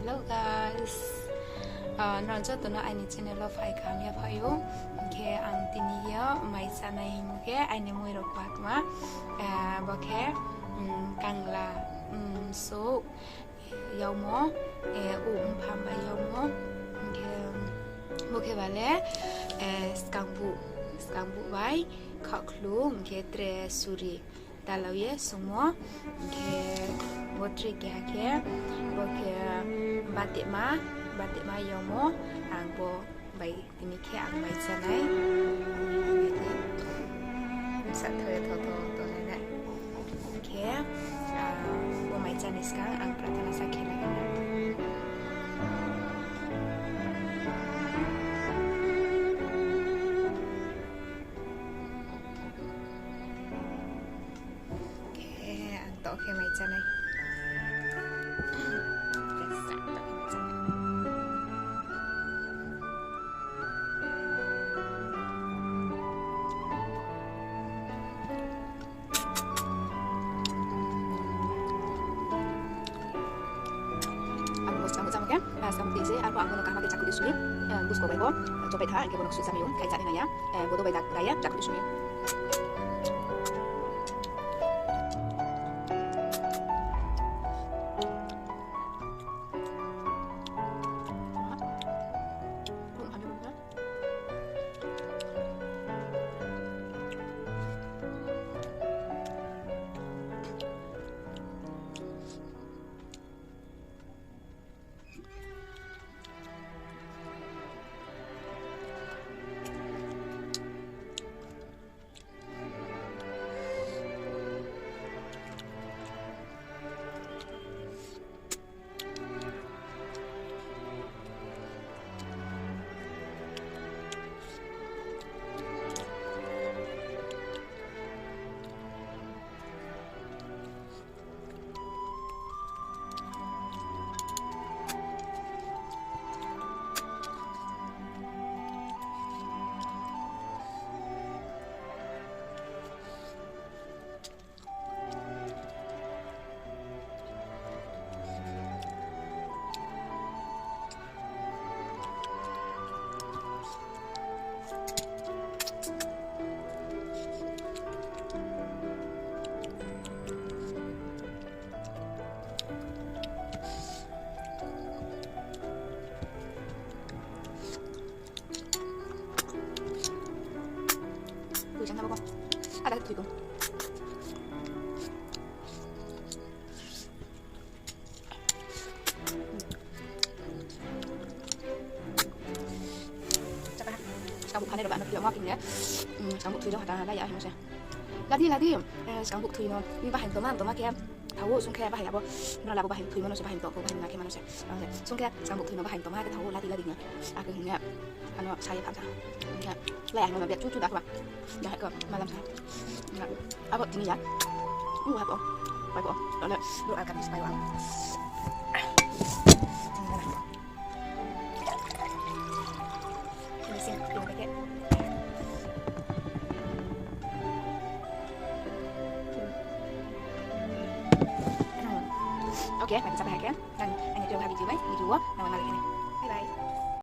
Hello guys. Non cho tụi nó anh channel lo phải khám ya phải yo. Ke ang tiniyo mai sana himu ke anh em rồi quạt mà. Bo ke càng là số dầu mỏ phàm bài dầu mỏ. Ke bo ke vale skambu vai khak lu ke tre suri dalau ye semua ke botri ke bo ke batik ma yomo ang bo bai ini ke ang mai sanai sa thoi to này ke bo mai chani sekarang ang pratana sakhe lagi oke mai chani kan sampai sih aku akan pakai cakup di sini bus kau baikon coba dah kita nak susah miun kayak cari nanya bodoh baik gaya cakup di sini ada tu itu sekarang bukan ada banyak yang makin ya sekarang bukti dong ada ya maksudnya lagi sekarang bukti non ini bahan tomat ya tahu sungkai bahan apa nol apa bahan tuh manusia bahan toko bahan lagi manusia sungkai sekarang bukti non bahan tomat tahu lagi akhirnya anu saya paham ya lẹ mà biết chút đã các bạn giờ hãy cầm mà làm sao vợ thì nhá hả bọn phải bọn đó là đồ ăn cắt phải bọn mình xem dùng cái oke, nanti sampai akhir dan hanya 2 hari juga, video nama lagi ini.